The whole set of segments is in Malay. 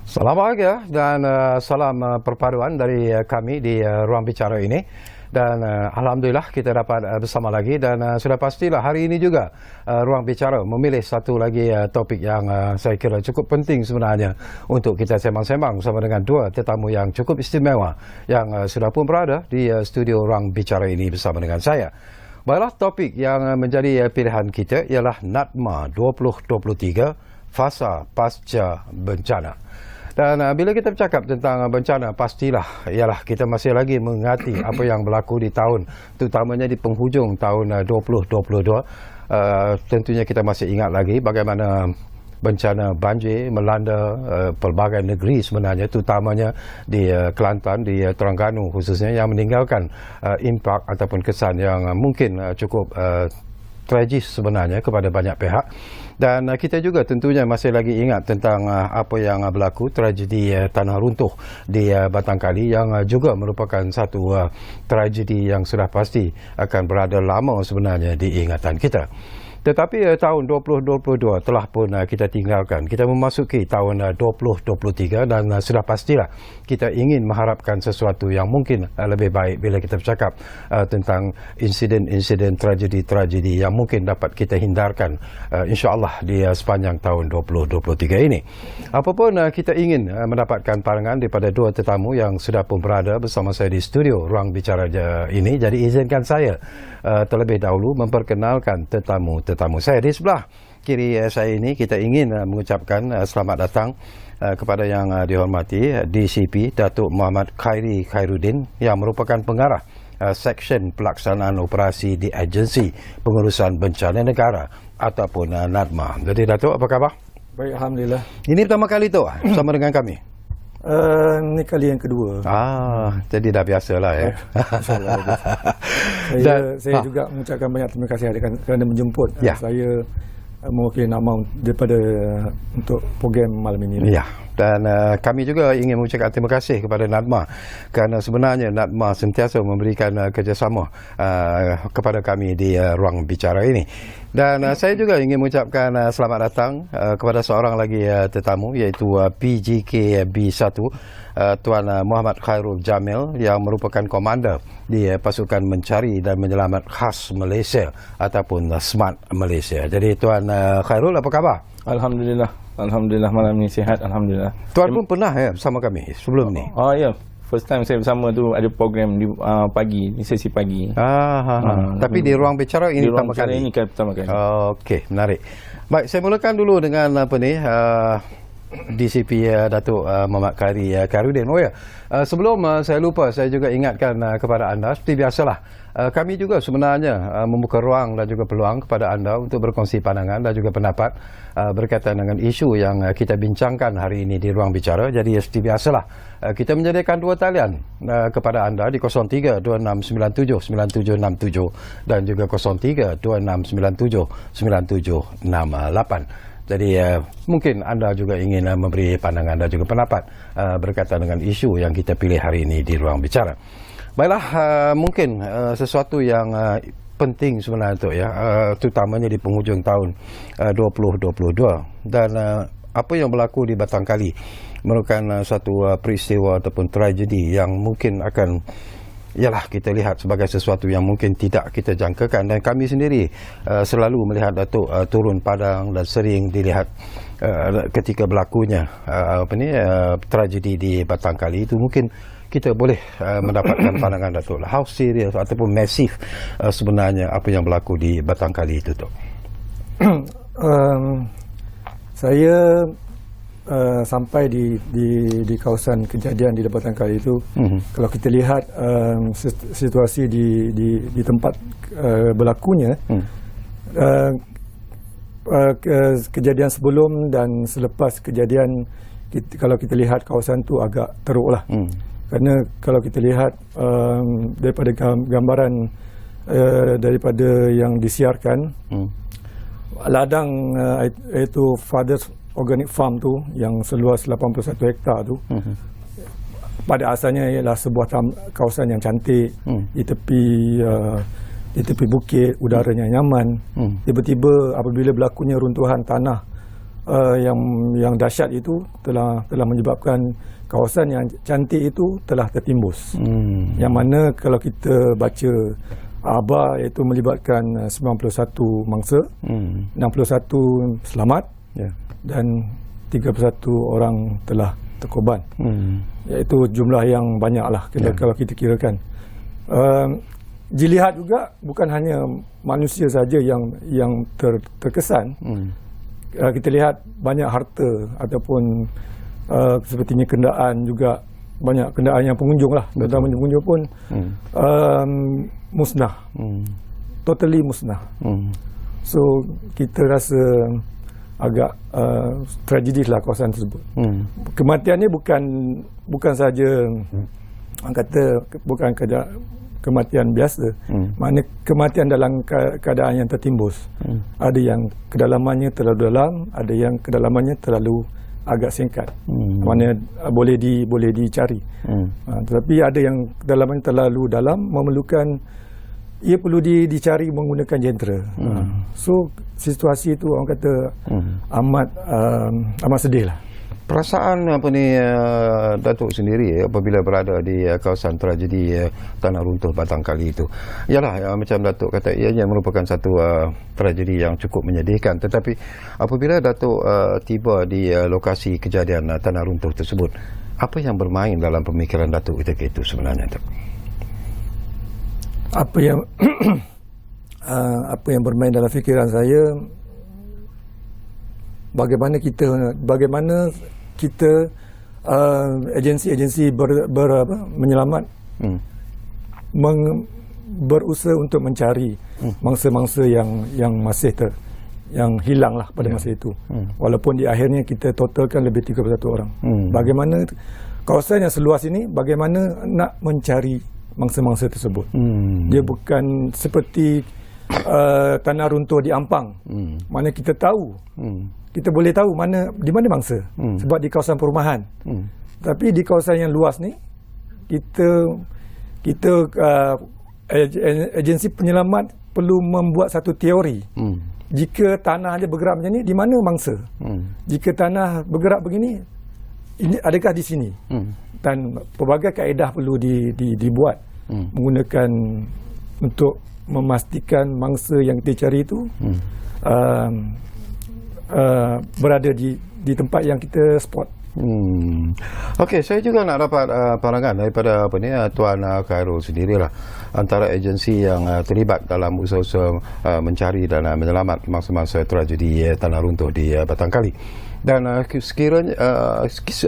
Salam bahagia dan salam perpaduan dari kami di ruang bicara ini. Dan Alhamdulillah kita dapat bersama lagi dan sudah pastilah hari ini juga ruang bicara memilih satu lagi topik yang saya kira cukup penting sebenarnya untuk kita sembang-sembang bersama dengan dua tetamu yang cukup istimewa yang sudah pun berada di studio ruang bicara ini bersama dengan saya. Baiklah, topik yang menjadi pilihan kita ialah NADMA 2023 Fasa Pasca Bencana. Dan bila kita bercakap tentang bencana, pastilah ialah kita masih lagi mengingati apa yang berlaku di tahun, terutamanya di penghujung tahun 2022. Tentunya kita masih ingat lagi bagaimana bencana banjir melanda pelbagai negeri sebenarnya, terutamanya di Kelantan, di Terengganu khususnya, yang meninggalkan impak ataupun kesan yang mungkin cukup tragis sebenarnya kepada banyak pihak. Dan kita juga tentunya masih lagi ingat tentang apa yang berlaku, tragedi tanah runtuh di Batangkali yang juga merupakan satu tragedi yang sudah pasti akan berada lama sebenarnya di ingatan kita. Tetapi tahun 2022 telah pun kita tinggalkan. Kita memasuki tahun 2023 dan sudah pastilah kita ingin mengharapkan sesuatu yang mungkin lebih baik bila kita bercakap tentang insiden-insiden tragedi-tragedi yang mungkin dapat kita hindarkan insya-Allah di sepanjang tahun 2023 ini. Apapun kita ingin mendapatkan pandangan daripada dua tetamu yang sudah pun berada bersama saya di studio ruang bicara ini. Jadi izinkan saya terlebih dahulu memperkenalkan tetamu saya. Di sebelah kiri saya ini kita ingin mengucapkan selamat datang kepada yang dihormati DCP Datuk Muhammad Khairi Khairuddin yang merupakan pengarah Seksyen Pelaksanaan Operasi di Agensi Pengurusan Bencana Negara ataupun NADMA. Jadi Datuk, apa khabar? Baik, Alhamdulillah. Ini pertama kali tu bersama dengan kami? Ini kali yang kedua. Jadi dah biasalah ya. Saya juga mengucapkan banyak terima kasih kerana menjemput saya mewakili NADMA daripada untuk program malam ini. Ya. Dan kami juga ingin mengucapkan terima kasih kepada NADMA kerana sebenarnya NADMA sentiasa memberikan kerjasama kepada kami di ruang bicara ini. Dan saya juga ingin mengucapkan selamat datang kepada seorang lagi tetamu, iaitu PGK B1 Tuan Muhammad Khairul Jamil yang merupakan komander di pasukan mencari dan menyelamat khas Malaysia ataupun SMART Malaysia. Jadi Tuan Khairul, apa khabar? Alhamdulillah malam ni sihat, alhamdulillah. Tuan pun pernah bersama kami sebelum ni? Ya. First time saya bersama tu ada program di pagi, di sesi pagi. Tapi di ruang bicara ini pertama kali. Ini kan pertama kali. Okey, menarik. Baik, saya mulakan dulu dengan DCP Datuk Muhammad Khairi Khairuddin. Sebelum saya lupa, saya juga ingatkan kepada anda, seperti biasalah, kami juga sebenarnya membuka ruang dan juga peluang kepada anda untuk berkongsi pandangan dan juga pendapat berkaitan dengan isu yang kita bincangkan hari ini di ruang bicara. Jadi seperti biasalah, kita menyediakan dua talian kepada anda di 0326979767 dan juga 0326979768. Jadi mungkin anda juga ingin memberi pandangan dan juga pendapat berkaitan dengan isu yang kita pilih hari ini di ruang bicara. Baiklah, mungkin sesuatu yang penting sebenarnya tu terutamanya di penghujung tahun 2022 dan apa yang berlaku di Batangkali merupakan satu peristiwa ataupun tragedi yang mungkin akan kita lihat sebagai sesuatu yang mungkin tidak kita jangkakan, dan kami sendiri selalu melihat Datuk turun padang dan sering dilihat ketika berlakunya tragedi di Batangkali itu. Mungkin kita boleh mendapatkan pandangan Datuk, how serious ataupun masif sebenarnya apa yang berlaku di Batangkali itu tu. Saya sampai di kawasan kejadian di Batangkali itu, kalau kita lihat situasi di tempat berlakunya, kejadian sebelum dan selepas kejadian, kalau kita lihat kawasan itu agak teruklah. Kerana kalau kita lihat daripada gambaran daripada yang disiarkan, ladang iaitu Father's Organic Farm tu yang seluas 81 hektar tu, pada asalnya ialah sebuah kawasan yang cantik di tepi bukit, udaranya nyaman. Tiba-tiba apabila berlakunya runtuhan tanah yang dahsyat itu telah menyebabkan kawasan yang cantik itu telah tertimbus. Yang mana kalau kita baca Aba, iaitu melibatkan 91 mangsa, 61 selamat, dan 31 orang telah terkorban. Iaitu jumlah yang banyaklah kalau kita kirakan. Dilihat juga bukan hanya manusia saja yang terkesan. Kita lihat banyak harta ataupun sepertinya kenderaan juga, banyak kenderaan yang pengunjung lah, terutama pengunjung pun musnah, totally musnah. So kita rasa agak tragedi lah kawasan tersebut. Kematiannya bukan saja orang kata bukan kematian biasa, maknanya kematian dalam keadaan yang tertimbus. Ada yang kedalamannya terlalu dalam, ada yang kedalamannya terlalu agak singkat, maknanya boleh dicari. Tetapi ada yang kedalamannya terlalu dalam, memerlukan ia perlu dicari menggunakan jentera. So situasi itu orang kata amat sedih lah. Perasaan Datuk sendiri apabila berada di kawasan tragedi tanah runtuh Batangkali itu, ialah macam Datuk kata, ianya merupakan satu tragedi yang cukup menyedihkan. Tetapi apabila Datuk tiba di lokasi kejadian tanah runtuh tersebut, apa yang bermain dalam pemikiran Datuk ketika itu sebenarnya, Datuk? Apa yang bermain dalam fikiran saya, bagaimana kita agensi-agensi menyelamat berusaha untuk mencari mangsa-mangsa yang masih yang hilanglah pada masa itu. Walaupun di akhirnya kita totalkan lebih 31 orang. Bagaimana kawasan yang seluas ini, bagaimana nak mencari mangsa-mangsa tersebut. Dia bukan seperti tanah runtuh di Ampang. Mana kita tahu, kita boleh tahu di mana mangsa, sebab di kawasan perumahan. Tapi di kawasan yang luas ni, kita agensi penyelamat perlu membuat satu teori. Jika tanah dia bergerak macam ni, di mana mangsa? Jika tanah bergerak begini, ini adakah di sini? Dan pelbagai kaedah perlu dibuat menggunakan untuk memastikan mangsa yang kita cari itu berada di tempat yang kita spot. Okey, saya juga nak dapat pandangan daripada Tuan Khairul sendirilah, antara agensi yang terlibat dalam usaha-usaha mencari dan menyelamat mangsa-mangsa tragedi tanah runtuh di Batangkali. Dan sekiranya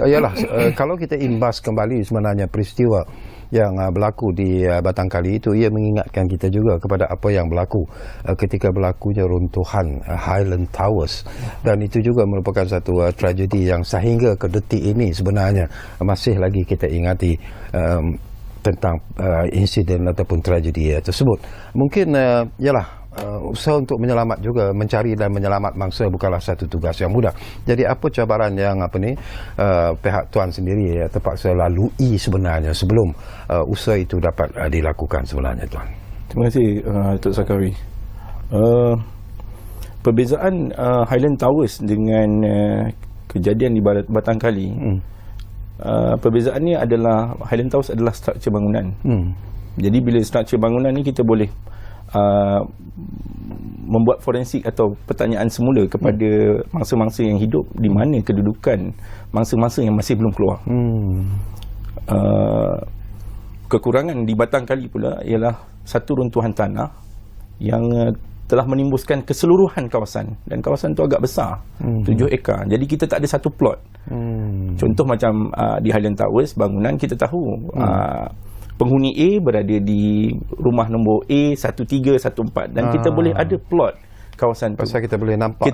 ialah kalau kita imbas kembali sebenarnya peristiwa yang berlaku di Batangkali itu, ia mengingatkan kita juga kepada apa yang berlaku ketika berlakunya runtuhan Highland Towers, dan itu juga merupakan satu tragedi yang sehingga ke detik ini sebenarnya masih lagi kita ingati tentang insiden ataupun tragedi tersebut. Mungkin ialah usaha untuk menyelamat juga, mencari dan menyelamat mangsa bukanlah satu tugas yang mudah. Jadi apa cabaran yang pihak Tuan sendiri terpaksa lalui sebenarnya sebelum usaha itu dapat dilakukan sebenarnya, Tuan? Terima kasih Datuk Zakari. Perbezaan Highland Towers dengan kejadian di Batangkali, perbezaannya adalah Highland Towers adalah struktur bangunan. Jadi bila struktur bangunan ni, kita boleh membuat forensik atau pertanyaan semula kepada mangsa-mangsa yang hidup, di mana kedudukan mangsa-mangsa yang masih belum keluar. Kekurangan di Batangkali pula ialah satu runtuhan tanah yang telah menimbuskan keseluruhan kawasan, dan kawasan tu agak besar, 7 ekar. Jadi kita tak ada satu plot. Contoh macam di Highland Towers, bangunan kita tahu penghuni A berada di rumah nombor A 1314, dan kita boleh ada plot kawasan tu. Pasal kita boleh nampak,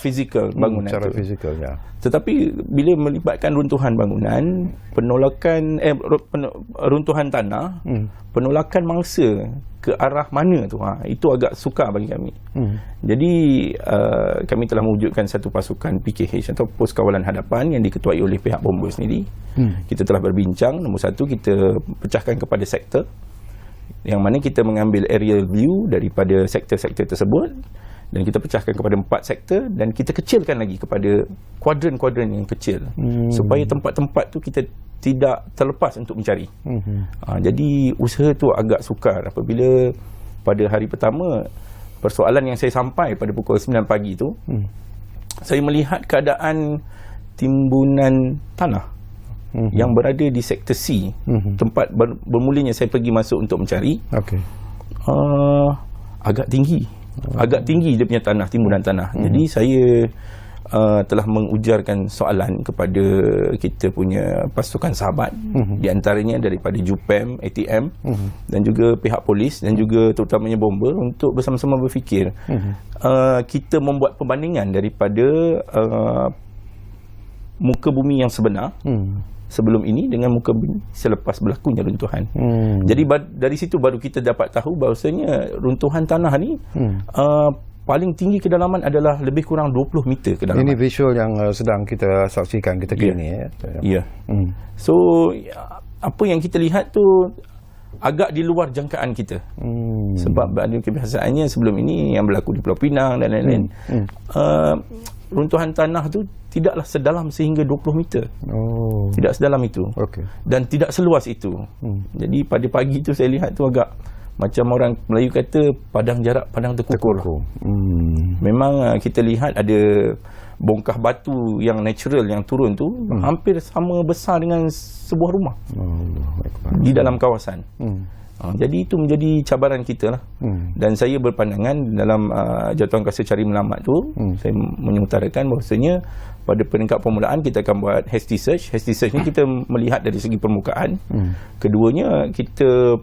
fizikal bangunan secara tu. fizikal, ya. Tetapi bila melibatkan runtuhan bangunan, penolakan runtuhan tanah, penolakan mangsa ke arah mana tu, itu agak sukar bagi kami. Jadi kami telah mewujudkan satu pasukan PKH atau Pos Kawalan Hadapan yang diketuai oleh pihak bomba sendiri. Kita telah berbincang. Nombor satu, kita pecahkan kepada sektor, yang mana kita mengambil aerial view daripada sektor-sektor tersebut, Dan kita pecahkan kepada 4 sektor dan kita kecilkan lagi kepada kuadran-kuadran yang kecil supaya tempat-tempat tu kita tidak terlepas untuk mencari. Jadi usaha tu agak sukar apabila pada hari pertama persoalan yang saya sampai pada pukul 9 pagi tu, saya melihat keadaan timbunan tanah yang berada di sektor C, tempat bermulanya saya pergi masuk untuk mencari. Agak tinggi. Agak tinggi dia punya tanah, timbunan tanah. Jadi saya telah mengujarkan soalan kepada kita punya pasukan sahabat, di antaranya daripada JUPEM, ATM, dan juga pihak polis dan juga terutamanya bomber, untuk bersama-sama berfikir kita membuat perbandingan daripada muka bumi yang sebenar sebelum ini dengan muka bumi selepas berlakunya runtuhan. Jadi dari situ baru kita dapat tahu bahawasanya runtuhan tanah ni paling tinggi kedalaman adalah lebih kurang 20 meter kedalaman. Ini visual yang sedang kita saksikan ketika ini. Ya. So apa yang kita lihat tu agak di luar jangkaan kita. Sebab ada kebiasaannya sebelum ini yang berlaku di Pulau Pinang dan lain-lain. Runtuhan tanah tu tidaklah sedalam sehingga 20 meter. Tidak sedalam itu. Dan tidak seluas itu. Jadi pada pagi tu saya lihat tu agak macam orang Melayu kata, padang jarak padang terkukur. Memang kita lihat ada bongkah batu yang natural yang turun tu hampir sama besar dengan sebuah rumah di dalam kawasan. Jadi itu menjadi cabaran kita lah. Dan saya berpandangan dalam jadualkuasa cari melamat tu, saya mengutarakan bahawasanya pada peringkat permulaan kita akan buat hasty search. Hasty search ni kita melihat dari segi permukaan. Keduanya, kita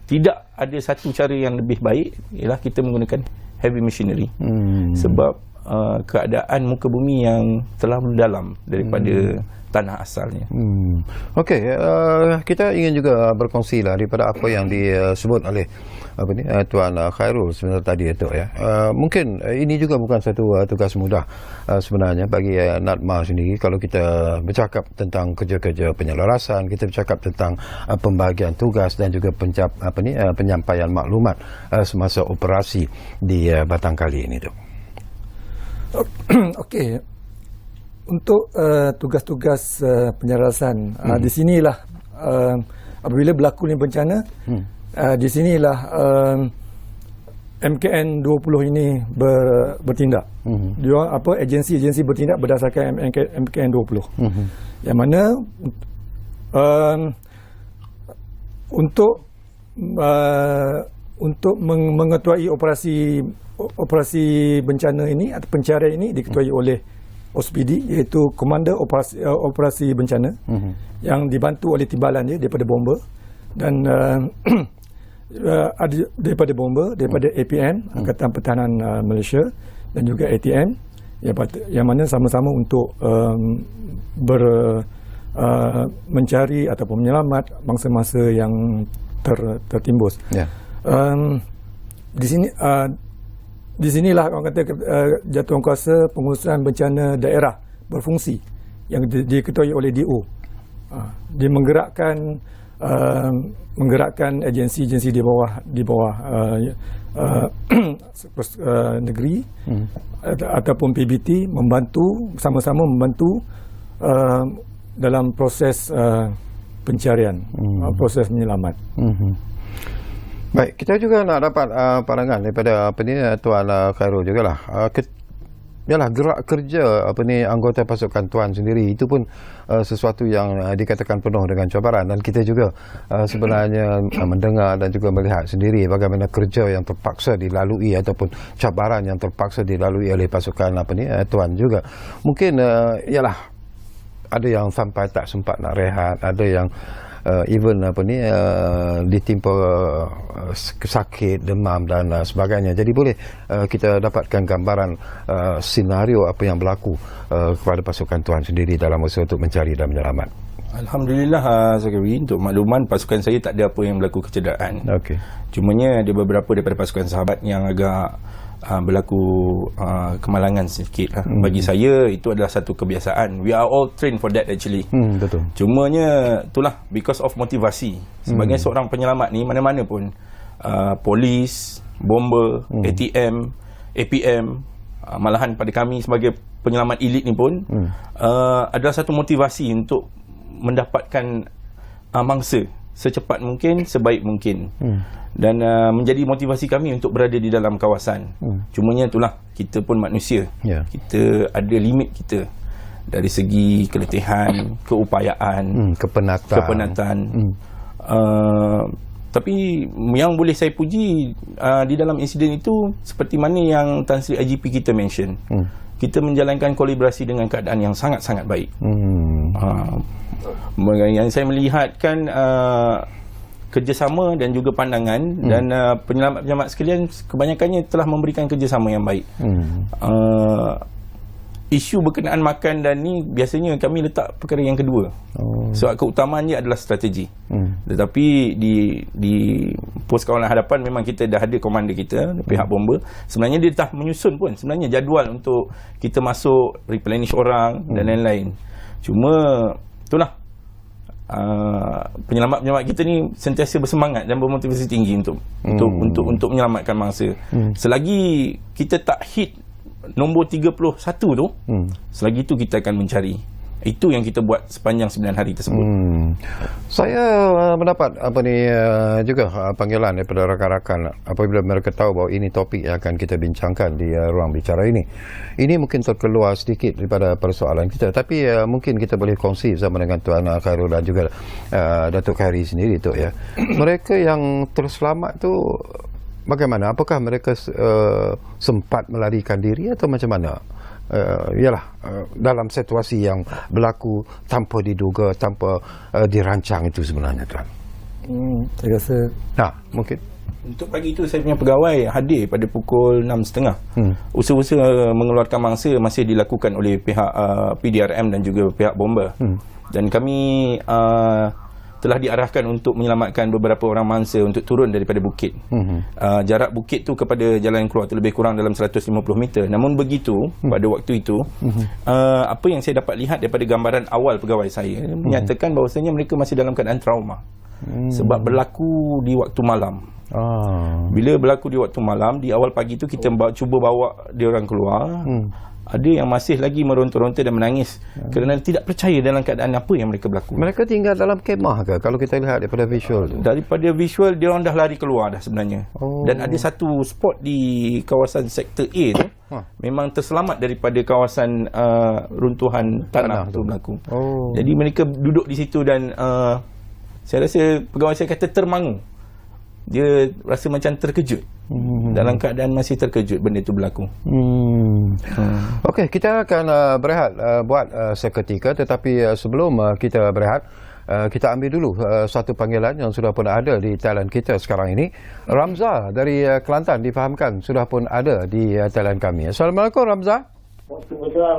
tidak ada satu cara yang lebih baik, ialah kita menggunakan heavy machinery. Sebab keadaan muka bumi yang telah mendalam daripada tanah asalnya. Okey, kita ingin juga berkongsi lah daripada apa yang disebut oleh Tuan Khairul sebenarnya tadi itu ya. Mungkin ini juga bukan satu tugas mudah sebenarnya bagi NADMA sendiri. Kalau kita bercakap tentang kerja-kerja penyelarasan, kita bercakap tentang pembahagian tugas dan juga penyampaian maklumat semasa operasi di Batang Kali ini tu. Okey, untuk tugas-tugas penyelarasan, di sinilah apabila berlaku bencana, di sinilah MKN 20 ini bertindak. Dia agensi-agensi bertindak berdasarkan MKN 20. Yang mana untuk mengetuai operasi bencana ini atau pencarian ini diketuai oleh OSPD, iaitu Komander Operasi Bencana, yang dibantu oleh timbalan dia daripada bomber dan ada daripada bomber, daripada APM, Angkatan Pertahanan Malaysia, dan juga ATM, yang mana sama-sama untuk mencari ataupun menyelamat mangsa-mangsa yang tertimbus. Di sinilah orang kata jadualkuasa pengurusan bencana daerah berfungsi yang diketuai oleh DO. Dia menggerakkan agensi-agensi di bawah negeri ataupun PBT sama-sama membantu dalam proses pencarian, proses menyelamat. Baik, kita juga nak dapat pandangan daripada Tuan Khairul jugalah. Yalah, gerak kerja anggota pasukan Tuan sendiri itu pun sesuatu yang dikatakan penuh dengan cabaran, dan kita juga sebenarnya mendengar dan juga melihat sendiri bagaimana kerja yang terpaksa dilalui ataupun cabaran yang terpaksa dilalui oleh pasukan Tuan juga. Mungkin yalah, ada yang sampai tak sempat nak rehat, ada yang even ditimpa sakit, demam dan sebagainya. Jadi boleh kita dapatkan gambaran senario apa yang berlaku kepada pasukan Tuan sendiri dalam usaha untuk mencari dan menyelamat. Alhamdulillah, Zakari, untuk makluman pasukan saya tak ada apa yang berlaku kecederaan. Cumanya ada beberapa daripada pasukan sahabat yang agak berlaku kemalangan sedikit lah. Bagi saya itu adalah satu kebiasaan. We are all trained for that actually. Betul. Cumanya itulah because of motivasi. Sebagai seorang penyelamat ni, mana-mana pun polis, bomber, ATM, APM, malahan pada kami sebagai penyelamat elit ni pun adalah satu motivasi untuk mendapatkan mangsa secepat mungkin, sebaik mungkin. Dan menjadi motivasi kami untuk berada di dalam kawasan. Cumanya itulah, kita pun manusia. Kita ada limit kita dari segi keletihan, keupayaan, kepenatan. Tapi yang boleh saya puji di dalam insiden itu, seperti mana yang Tan Sri IGP kita mention, kita menjalankan kolaborasi dengan keadaan yang sangat-sangat baik. Yang saya melihatkan kerjasama dan juga pandangan, dan penyelamat-penyelamat sekalian kebanyakannya telah memberikan kerjasama yang baik. Isu berkenaan makan dan ni biasanya kami letak perkara yang kedua. Sebab keutamaannya adalah strategi. Tetapi di pos kawalan hadapan memang kita dah ada komander kita, pihak bomba. Sebenarnya dia dah menyusun pun sebenarnya jadual untuk kita masuk, replenish orang dan lain-lain. Cuma itulah, penyelamat-penyelamat kita ni sentiasa bersemangat dan bermotivasi tinggi untuk menyelamatkan mangsa. Selagi kita tak hit nombor 31 tu, selagi tu kita akan mencari. Itu yang kita buat sepanjang 9 hari tersebut. Saya mendapat juga panggilan daripada rakan-rakan apabila mereka tahu bahawa ini topik yang akan kita bincangkan di ruang bicara ini. Ini mungkin terkeluar sedikit daripada persoalan kita, tapi mungkin kita boleh kongsi bersama dengan Tuan Khairul dan juga Datuk Khairi sendiri tu ya. Mereka yang terselamat tu bagaimana? Apakah mereka sempat melarikan diri atau macam mana? Dalam situasi yang berlaku tanpa diduga, tanpa dirancang itu sebenarnya, Tuan. Saya rasa mungkin untuk pagi itu saya punya pegawai hadir pada pukul 6.30. Usaha-usaha mengeluarkan mangsa masih dilakukan oleh pihak PDRM dan juga pihak bomba. Dan kami telah diarahkan untuk menyelamatkan beberapa orang mangsa untuk turun daripada bukit. Jarak bukit tu kepada jalan keluar tu lebih kurang dalam 150 meter. Namun begitu, pada waktu itu, apa yang saya dapat lihat daripada gambaran awal pegawai saya menyatakan bahawasanya mereka masih dalam keadaan trauma. Sebab berlaku di waktu malam. Bila berlaku di waktu malam, di awal pagi tu kita cuba bawa dia orang keluar. Ada yang masih lagi meronta-ronta dan menangis kerana tidak percaya dalam keadaan apa yang mereka berlaku. Mereka tinggal dalam kemah ke? Kalau kita lihat daripada visual tu. Daripada visual, dia orang dah lari keluar dah sebenarnya. Dan ada satu spot di kawasan sektor A tu memang terselamat daripada kawasan runtuhan tanah tu berlaku. Jadi mereka duduk di situ dan saya rasa pegawai saya kata termangu. Dia rasa macam terkejut. Dalam keadaan masih terkejut benda itu berlaku. Okey, kita akan berehat buat seketika, tetapi sebelum kita berehat, kita ambil dulu satu panggilan yang sudah pun ada di talian kita sekarang ini. Ramza dari Kelantan difahamkan sudah pun ada di talian kami. Assalamualaikum Ramza.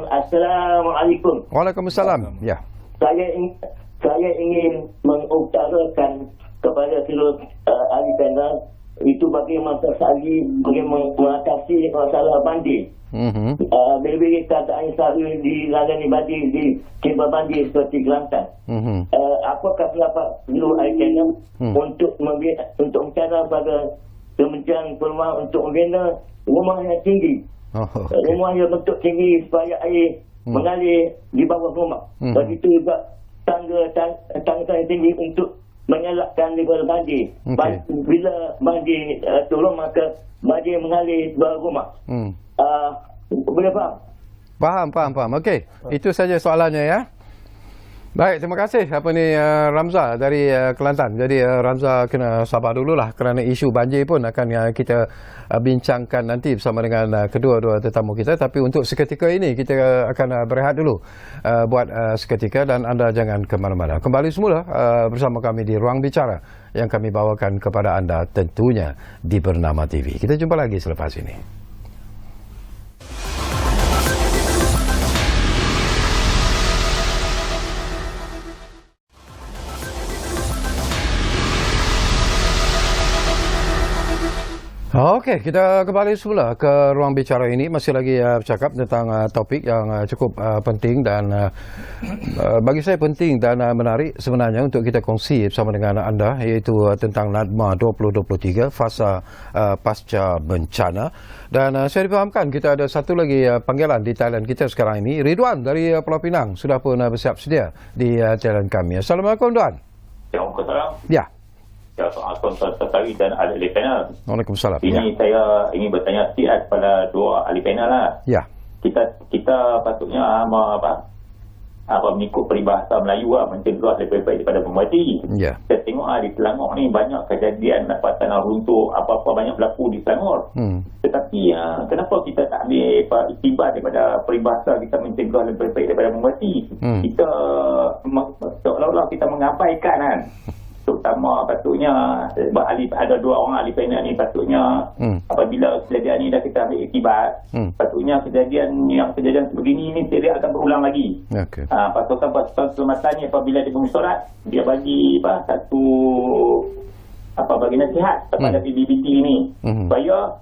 Assalamualaikum. Waalaikumsalam. Ya. Saya ingin mengutarakan kepada seluruh ahli panel itu bagaimana mengatasi masalah banjir. Bila keadaan selalu dilangani banjir di timba banjir seperti Kelantan. Apakah pendapat seluruh ahli panel untuk mencara pada Kementerian Perumahan untuk membina rumah yang tinggi, rumah yang bentuk tinggi supaya air mengalir di bawah rumah. Begitu juga tangga yang tinggi untuk mengelakkan level banjir. Bila banjir turun, maka banjir mengalir di bawah rumah. Boleh faham? Faham. Okey, itu saja soalannya ya. Baik, terima kasih Ramza dari Kelantan. Jadi Ramza kena sabar dululah kerana isu banjir pun akan kita bincangkan nanti bersama dengan kedua-dua tetamu kita. Tapi untuk seketika ini kita akan berehat dulu buat seketika, dan anda jangan ke mana-mana. Kembali semula bersama kami di Ruang Bicara yang kami bawakan kepada anda tentunya di Bernama TV. Kita jumpa lagi selepas ini. Okey, kita kembali semula ke ruang bicara ini. Masih lagi bercakap tentang topik yang cukup penting dan bagi saya penting dan menarik sebenarnya untuk kita kongsi bersama dengan anda, iaitu tentang NADMA 2023 fasa pasca bencana. Dan saya difahamkan kita ada satu lagi panggilan di Thailand kita sekarang ini. Ridwan dari Pulau Pinang sudah pun bersiap sedia di Thailand kami. Assalamualaikum, Duan. Waalaikumsalam. Ya. Ya, Tuan Tertawi dan ahli panel. Waalaikumsalam. Ini saya ingin bertanya sihat pada dua ahli panel lah. Ya. Kita patutnya mengikut peribahasa Melayu mencegah lebih baik daripada memati. Ya. Saya tengok di Selangor ni banyak kejadian dapat tanah runtuh, apa-apa banyak berlaku di Selangor. Tetapi kenapa kita tak ambil iktibar daripada peribahasa kita mencegah lebih baik daripada memati? Kita seolah-olah kita mengabaikan kan. Terutama patutnya ada dua orang ahli panel ni patutnya apabila kejadian ni dah kita ambil iktibar, patutnya kejadian sebegini ni tidak akan berulang lagi. Okey. Pasukan keselamatannya apabila dia bermusyawarah, dia bagi bagi nasihat kepada PBBT ni supaya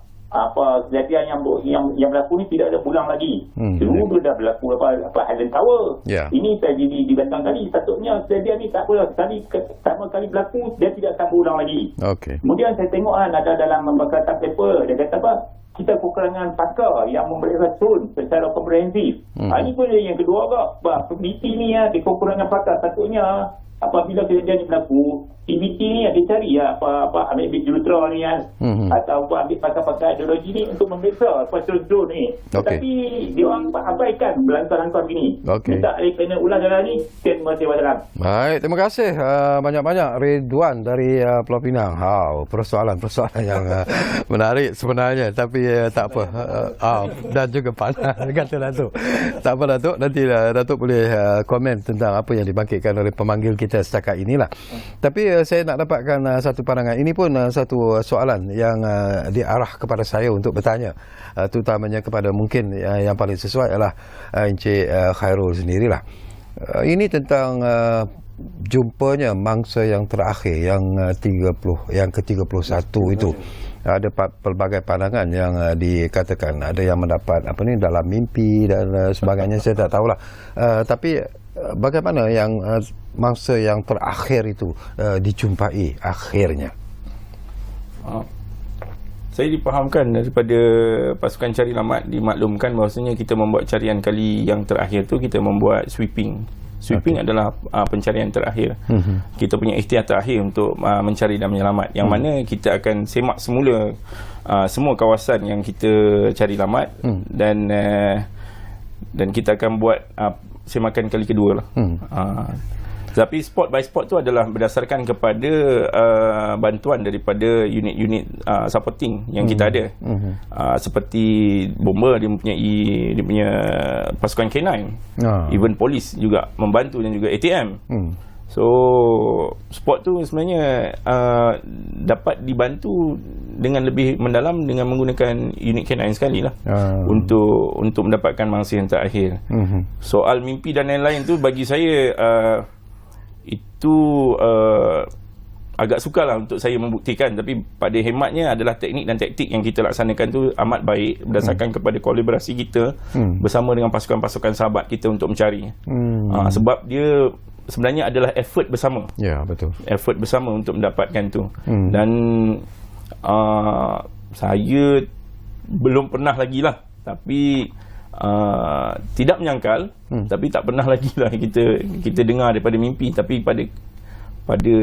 kejadian yang berlaku ni tidak ada pulang lagi. Dulu dah berlaku Highland Tower. Ini tragedi di Batang kali. Patutnya kejadian ni tak apa pertama kali berlaku, dia tidak akan berulang lagi. Kemudian saya tengok ada dalam berkata paper, dia kata apa? Kita kekurangan pakar yang memberi rasun secara komprehensif. Ini pun yang kedua agak. PBT ni dia kekurangan pakar. Patutnya apabila kejadian ini berlaku, PBT ni dia cari ambil juruterang ni atau ambil pakar-pakar ideologi ni untuk memeriksa drone ni. Tetapi dia orang abaikan berlantar-lantar begini. Minta ahli panel ulang jalan ni. Terima kasih. Baik, terima kasih banyak-banyak Ridwan dari Pulau Pinang. Persoalan yang menarik sebenarnya, tapi tak apa. Dan juga panas kata Datuk. Tak apa Datuk, nanti Datuk boleh komen tentang apa yang dibangkitkan oleh pemanggil kita setakat inilah. Tapi saya nak dapatkan satu pandangan. Ini pun satu soalan yang diarah kepada saya untuk bertanya, terutamanya kepada mungkin yang paling sesuai adalah Encik Khairul sendirilah. Ini tentang jumpanya mangsa yang terakhir yang ke-31 itu. Ada pelbagai pandangan yang dikatakan, ada yang mendapat dalam mimpi dan sebagainya, saya tak tahulah. Tapi bagaimana yang mangsa yang terakhir itu dijumpai akhirnya? Saya dipahamkan daripada pasukan cari lamat, dimaklumkan bahawasanya kita membuat carian kali yang terakhir tu kita membuat sweeping. Sweeping adalah pencarian terakhir. Kita punya ikhtiar terakhir untuk mencari dan menyelamat, yang mana kita akan semak semula semua kawasan yang kita cari lamat, dan kita akan buat semakan kali kedua lah. Tapi spot by spot tu adalah berdasarkan kepada bantuan daripada unit-unit supporting yang kita ada. Seperti bomber dia punya pasukan K9, even polis juga membantu, dan juga ATM. So spot tu sebenarnya dapat dibantu dengan lebih mendalam dengan menggunakan unit K9 sekali lah, untuk mendapatkan mangsa yang terakhir. Soal mimpi dan lain-lain tu bagi saya itu agak sukarlah untuk saya membuktikan, tapi pada hematnya adalah teknik dan taktik yang kita laksanakan tu amat baik berdasarkan kepada kolaborasi kita bersama dengan pasukan-pasukan sahabat kita untuk mencari. Sebab dia sebenarnya adalah effort bersama. Ya, betul. Effort bersama untuk mendapatkan tu. Dan saya belum pernah lagi lah, tapi tidak menyangkal, tapi tak pernah lagi lah kita dengar daripada mimpi. Tapi pada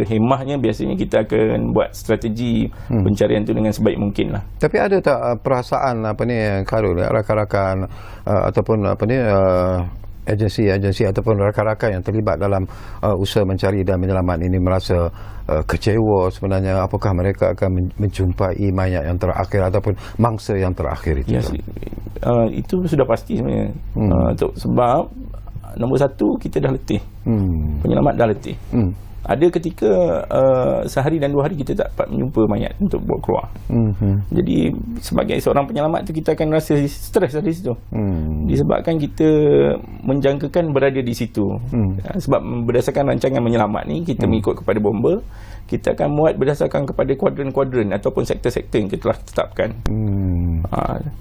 hemahnya biasanya kita akan buat strategi pencarian tu dengan sebaik mungkin lah. Tapi ada tak perasaan Khairul, rakan-rakan ataupun agensi ataupun rakan-rakan yang terlibat dalam usaha mencari dan menyelamat ini merasa kecewa sebenarnya? Apakah mereka akan menjumpai mayat yang terakhir ataupun mangsa yang terakhir itu? Itu sudah pasti sebenarnya. Sebab nombor satu, kita dah letih. Penyelamat dah letih. Ada ketika sehari dan 2 hari kita tak dapat menjumpa mayat untuk bawa keluar. Jadi sebagai seorang penyelamat tu kita akan rasa stres dari situ. Disebabkan kita menjangkakan berada di situ. Sebab berdasarkan rancangan menyelamat ni kita mengikut kepada bomba, kita akan muat berdasarkan kepada kuadran-kuadran ataupun sektor-sektor yang kita telah tetapkan.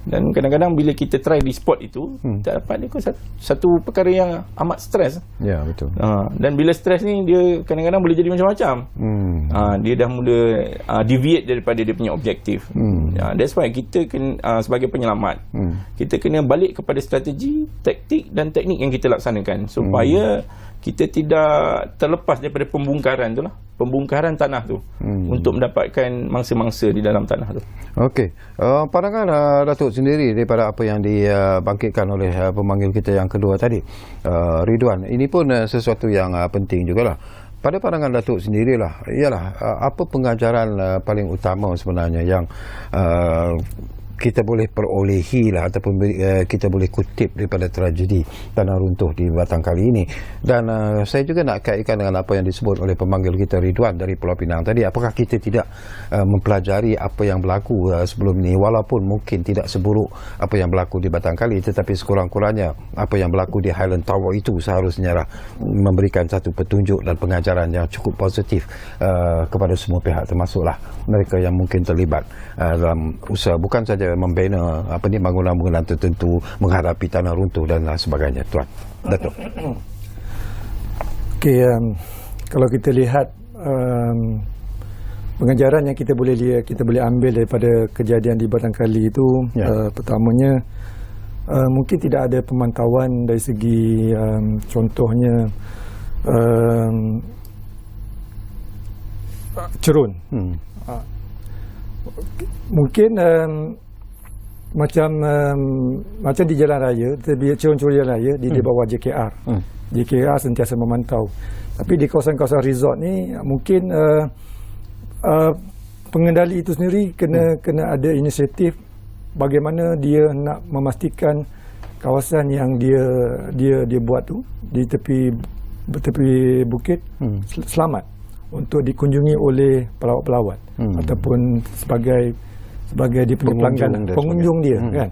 Dan kadang-kadang bila kita try di spot itu, kita dapat dia satu perkara yang amat stres. Ya, betul. Dan bila stres ni dia kadang-kadang boleh jadi macam-macam. Dia dah mula deviate daripada dia punya objektif. That's why kita kena, sebagai penyelamat, kita kena balik kepada strategi, taktik dan teknik yang kita laksanakan supaya kita tidak terlepas daripada pembongkaran tu lah, pembongkaran tanah tu untuk mendapatkan mangsa-mangsa di dalam tanah tu. Okey, pandangan Datuk sendiri daripada apa yang dibangkitkan oleh pemanggil kita yang kedua tadi, Ridwan, ini pun sesuatu yang penting jugalah. Pada pandangan Datuk sendirilah, ialah apa pengajaran paling utama sebenarnya yang kita boleh perolehi lah ataupun kita boleh kutip daripada tragedi tanah runtuh di Batang kali ini. Dan saya juga nak kaitkan dengan apa yang disebut oleh pemanggil kita Ridwan dari Pulau Pinang tadi. Apakah kita tidak mempelajari apa yang berlaku sebelum ini, walaupun mungkin tidak seburuk apa yang berlaku di Batang kali, tetapi sekurang-kurangnya apa yang berlaku di Highland Tower itu seharusnya memberikan satu petunjuk dan pengajaran yang cukup positif kepada semua pihak, termasuklah mereka yang mungkin terlibat dalam usaha bukan saja membina bangunan-bangunan tertentu, menghadapi tanah runtuh dan sebagainya. Tuan Datuk. Okey, kalau kita lihat pengajaran yang kita boleh ambil daripada kejadian di Batang Kali itu, pertamanya mungkin tidak ada pemantauan dari segi contohnya cerun. Mungkin macam di jalan raya, cerun-cerun jalan raya di bawah JKR. JKR sentiasa memantau. Tapi di kawasan-kawasan resort ni mungkin pengendali itu sendiri kena ada inisiatif bagaimana dia nak memastikan kawasan yang dia buat tu di tepi bukit selamat untuk dikunjungi oleh pelawat-pelawat ataupun sebagai dia punya pelanggan, pengunjung dia kan.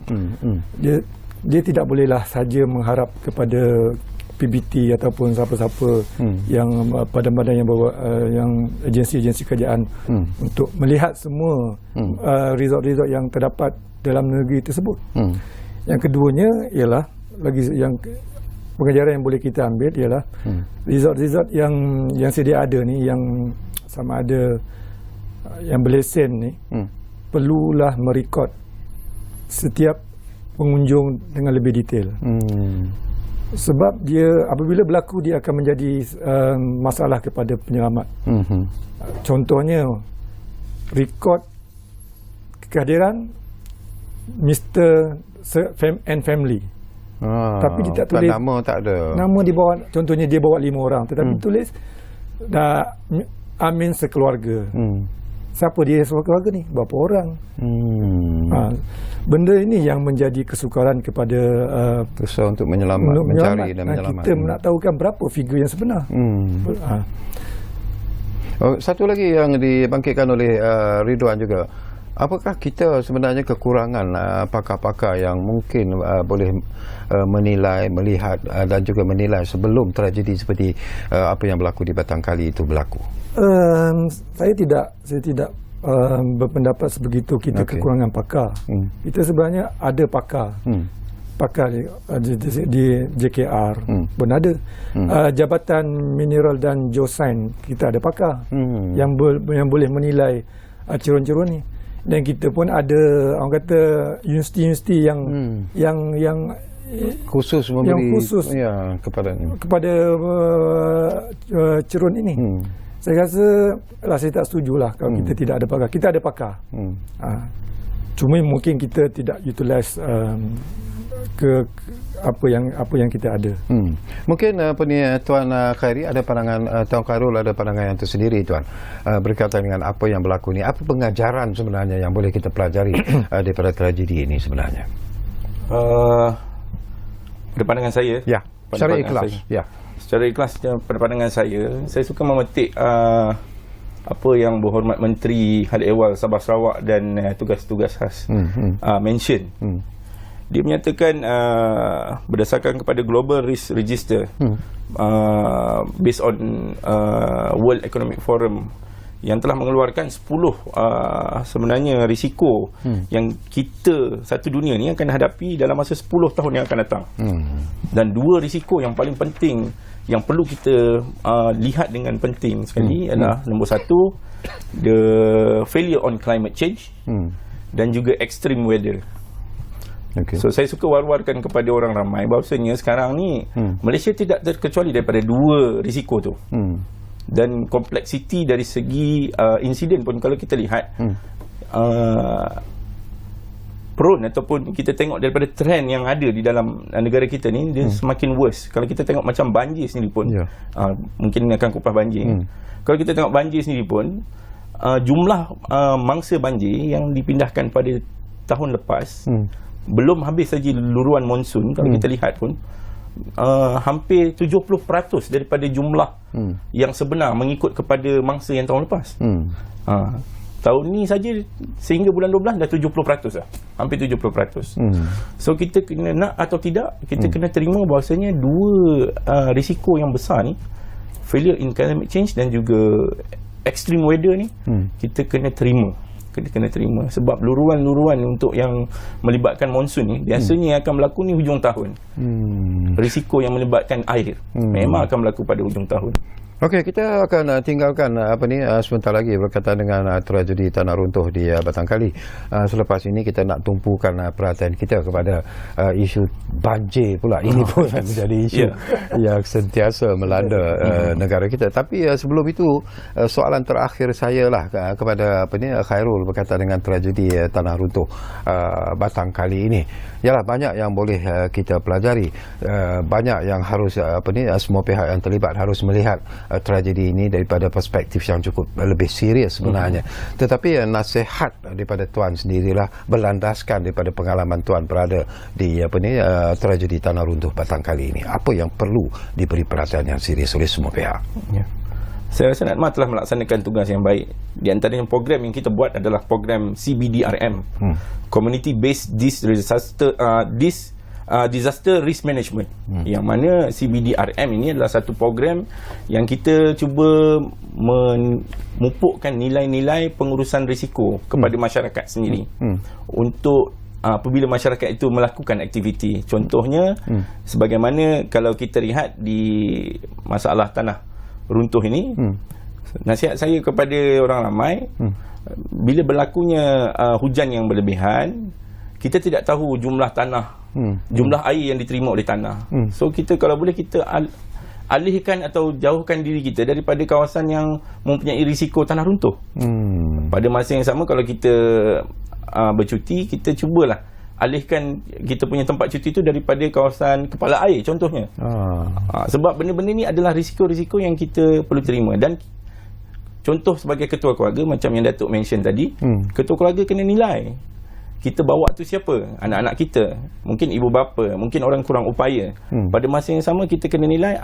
Dia tidak bolehlah saja mengharap kepada PBT ataupun siapa-siapa yang badan-badan yang agensi-agensi kerajaan untuk melihat semua resort-resort yang terdapat dalam negeri tersebut. Yang keduanya ialah yang pengajaran yang boleh kita ambil ialah resort-resort yang sedia ada ni, yang sama ada yang berlesen ni, perlulah merekod setiap pengunjung dengan lebih detail. Sebab dia apabila berlaku, dia akan menjadi masalah kepada penyelamat. Contohnya rekod kehadiran Mr. and Family. Tapi dia tak tulis nama, tak ada nama di bawah. Contohnya dia bawa 5 orang, tetapi tulis Amin sekeluarga. Siapa dia sekeluarga ni? Berapa orang? Benda ini yang menjadi kesukaran kepada usaha untuk mencari dan menyelamat. Kita nak tahukan berapa figure yang sebenar. Satu lagi yang dibangkitkan oleh Ridwan juga, apakah kita sebenarnya kekurangan pakar-pakar yang mungkin boleh menilai, melihat dan juga menilai sebelum tragedi seperti apa yang berlaku di Batang Kali itu berlaku? Saya tidak berpendapat sebegitu kita kekurangan pakar. Kita sebenarnya ada pakar. Pakar di JKR pun ada. Jabatan Mineral dan Geosains kita ada pakar yang boleh menilai cerun-cerun ni. Dan kita pun ada, orang kata, universiti-universiti yang khusus memberi kepada cerun ini. Saya rasa saya tak setujulah kalau kita tidak ada pakar. Kita ada pakar. Cuma mungkin kita tidak utilize apa yang kita ada. Mungkin Tuan Khairi ada pandangan, Tuan Khairul ada pandangan yang tersendiri, Tuan, berkaitan dengan apa yang berlaku ni. Apa pengajaran sebenarnya yang boleh kita pelajari daripada tragedi ini sebenarnya? Pada pandangan saya, secara ikhlas. secara ikhlas pada pandangan saya suka memetik apa yang Berhormat Menteri Hal Ehwal Sabah Sarawak dan tugas-tugas khas mention. Dia menyatakan berdasarkan kepada Global Risk Register based on World Economic Forum yang telah mengeluarkan 10 sebenarnya risiko yang kita satu dunia ni akan hadapi dalam masa 10 tahun yang akan datang. Dan 2 risiko yang paling penting yang perlu kita lihat dengan penting sekali adalah nombor 1, the failure on climate change dan juga extreme weather. Okay. So saya suka war-warkan kepada orang ramai bahawasanya sekarang ni Malaysia tidak terkecuali daripada 2 risiko tu. Dan kompleksiti dari segi insiden pun kalau kita lihat prone ataupun kita tengok daripada trend yang ada di dalam negara kita ni, dia semakin worse. Kalau kita tengok macam banjir sendiri pun mungkin akan kupas banjir. Kalau kita tengok banjir sendiri pun jumlah mangsa banjir yang dipindahkan pada tahun lepas belum habis saja luruan monsun. Kalau kita lihat pun hampir 70% daripada jumlah yang sebenar mengikut kepada mangsa yang tahun lepas. Tahun ni saja sehingga bulan 12 dah 70% lah. Hampir 70%. So kita kena nak atau tidak, kita kena terima bahawasanya 2 risiko yang besar ni, failure in climate change dan juga extreme weather ni, kita kena terima. Kena terima sebab luruan-luruan untuk yang melibatkan monsun ni biasanya akan berlaku ni hujung tahun. Risiko yang melibatkan air memang akan berlaku pada hujung tahun. Okey, kita akan tinggalkan sebentar lagi berkaitan dengan tragedi tanah runtuh di Batang Kali. Selepas ini kita nak tumpukan perhatian kita kepada isu banjir pula. Ini pun menjadi isu yang sentiasa melanda negara kita. Tapi sebelum itu, soalan terakhir saya lah kepada Khairul berkaitan dengan tragedi tanah runtuh Batang Kali ini. Yalah, banyak yang boleh kita pelajari, banyak yang harus semua pihak yang terlibat harus melihat tragedi ini daripada perspektif yang cukup lebih serius sebenarnya. Tetapi nasihat daripada tuan sendirilah berlandaskan daripada pengalaman tuan berada di tragedi tanah runtuh Batang Kali ini. Apa yang perlu diberi perhatian yang serius oleh semua pihak? Saya rasa NADMA telah melaksanakan tugas yang baik. Di antaranya program yang kita buat adalah program CBDRM, Community Based Disaster Risk Management, yang mana CBDRM ini adalah satu program yang kita cuba memupukkan nilai-nilai pengurusan risiko kepada masyarakat sendiri untuk apabila masyarakat itu melakukan aktiviti. Contohnya sebagaimana kalau kita lihat di masalah tanah runtuh ini, nasihat saya kepada orang ramai, bila berlakunya hujan yang berlebihan, kita tidak tahu jumlah tanah, jumlah air yang diterima oleh tanah. So kita kalau boleh kita alihkan atau jauhkan diri kita daripada kawasan yang mempunyai risiko tanah runtuh. Pada masa yang sama, kalau kita bercuti, kita cubalah alihkan kita punya tempat cuti itu daripada kawasan kepala air contohnya. Sebab benda-benda ni adalah risiko-risiko yang kita perlu terima. Dan contoh sebagai ketua keluarga, macam yang Datuk mention tadi, ketua keluarga kena nilai kita bawa tu siapa, anak-anak kita, mungkin ibu bapa, mungkin orang kurang upaya. Pada masa yang sama, kita kena nilai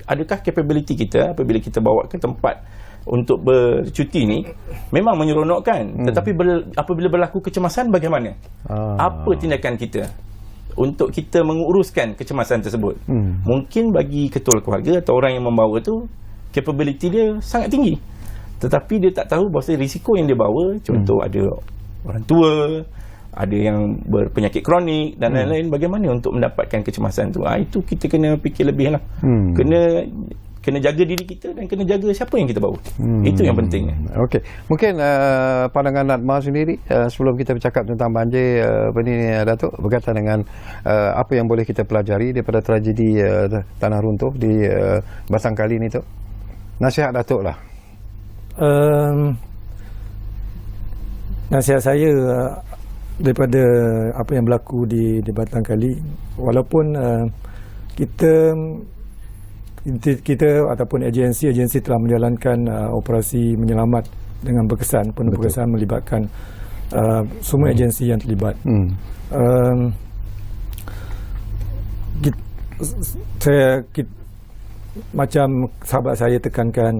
adakah capability kita apabila kita bawa ke tempat untuk bercuti ni memang menyeronokkan, tetapi apabila berlaku kecemasan, bagaimana? Apa tindakan kita untuk kita menguruskan kecemasan tersebut? Mungkin bagi ketua keluarga atau orang yang membawa tu, capability dia sangat tinggi, tetapi dia tak tahu bahawa risiko yang dia bawa, contoh ada orang tua, ada yang berpenyakit kronik dan lain-lain, bagaimana untuk mendapatkan kecemasan tu? Itu kita kena fikir lebih lah. Kena jaga diri kita dan kena jaga siapa yang kita bawa. Itu yang penting. Okey, mungkin pandangan NADMA sendiri sebelum kita bercakap tentang banjir Datuk, berkaitan dengan apa yang boleh kita pelajari daripada tragedi tanah runtuh di Batang Kali ni tu. Nasihat Datuk lah. Nasihat saya daripada apa yang berlaku di Batang Kali, walaupun kita ataupun agensi telah menjalankan operasi menyelamat dengan berkesan, penuh berkesan, melibatkan semua agensi yang terlibat. macam sahabat saya tekankan,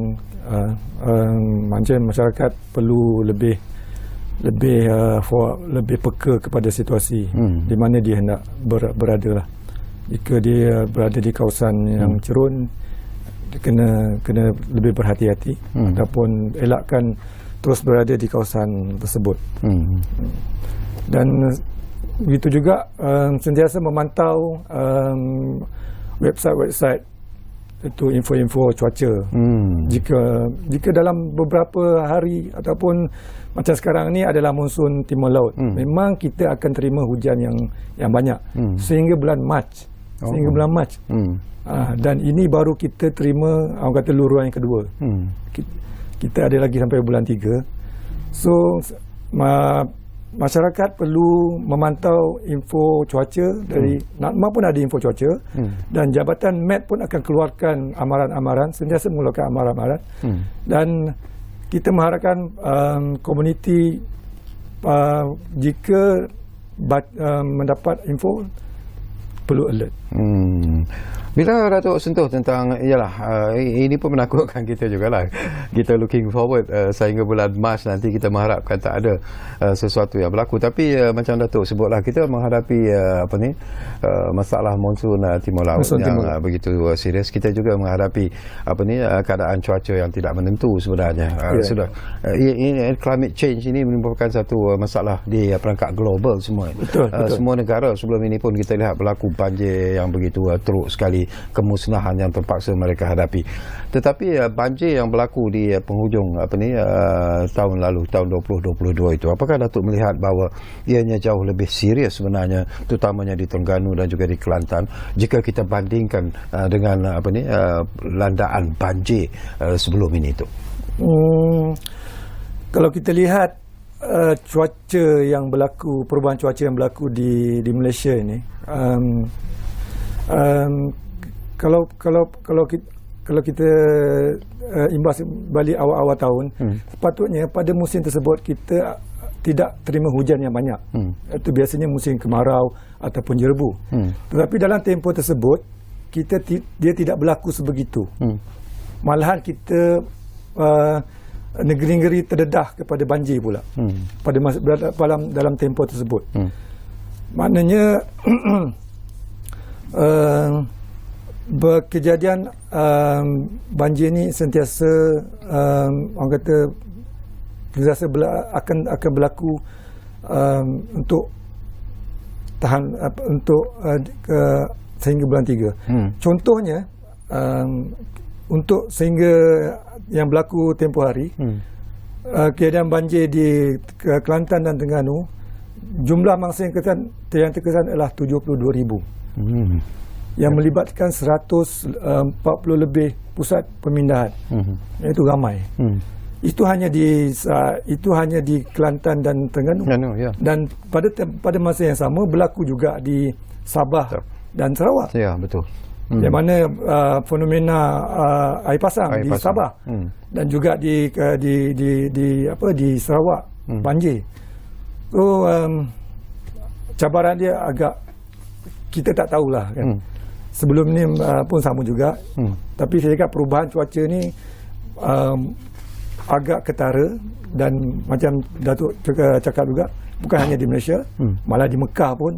macam masyarakat perlu lebih peka kepada situasi di mana dia hendak berada lah. Jika dia berada di kawasan yang cerun, dia kena lebih berhati-hati ataupun elakkan terus berada di kawasan tersebut. Dan begitu juga sentiasa memantau website itu info-info cuaca. Jika dalam beberapa hari ataupun macam sekarang ni adalah monsun timur laut, memang kita akan terima hujan yang banyak sehingga bulan Mac. Dan ini baru kita terima, orang kata luruan yang kedua. Kita ada lagi sampai bulan 3. So masyarakat perlu memantau info cuaca dari NATMA pun ada info cuaca, dan Jabatan MET pun akan keluarkan amaran-amaran, sentiasa mengeluarkan amaran-amaran, dan kita mengharapkan komuniti jika mendapat info perlu alert. Bila Datuk sentuh tentang, ini pun menakutkan kita jugalah. Kita looking forward sehingga bulan Mac nanti kita mengharapkan tak ada sesuatu yang berlaku. Tapi macam Datuk sebutlah, kita menghadapi masalah monsun timur laut yang begitu serius. Kita juga menghadapi keadaan cuaca yang tidak menentu sebenarnya. Ini climate change ini merupakan satu masalah di perangkat global semua. Betul. Semua negara sebelum ini pun kita lihat berlaku banjir yang begitu teruk sekali, kemusnahan yang terpaksa mereka hadapi. Tetapi banjir yang berlaku di penghujung tahun lalu, tahun 2022 itu, apakah Datuk melihat bahawa ianya jauh lebih serius sebenarnya, terutamanya di Terengganu dan juga di Kelantan, jika kita bandingkan dengan landaan banjir sebelum ini itu? Kalau kita lihat cuaca yang berlaku, perubahan cuaca yang berlaku di Malaysia ini, kalau kita imbas balik awal-awal tahun, sepatutnya pada musim tersebut kita tidak terima hujan yang banyak. Itu biasanya musim kemarau ataupun jerebu. Tetapi dalam tempoh tersebut dia tidak berlaku sebegitu. Malahan kita negeri-negeri terdedah kepada banjir pula dalam tempoh tersebut. Maknanya berkejadian banjir ni sentiasa orang kata sentiasa akan berlaku untuk tahan sehingga bulan 3. Contohnya untuk sehingga yang berlaku tempoh hari, kejadian banjir di Kelantan dan Terengganu, jumlah mangsa yang terkesan adalah 72,000. Yang melibatkan 140 lebih pusat pemindahan. Itu ramai. Itu hanya di Kelantan dan Terengganu. Dan pada masa yang sama berlaku juga di Sabah dan Sarawak. Ya, betul. Yang mana fenomena air pasang di Sabah dan juga di Sarawak banjir. So cabaran dia agak kita tak tahulah kan. Sebelum ni pun sama juga. Tapi saya cakap perubahan cuaca ni agak ketara, dan macam Datuk cakap juga, bukan hanya di Malaysia, malah di Mekah pun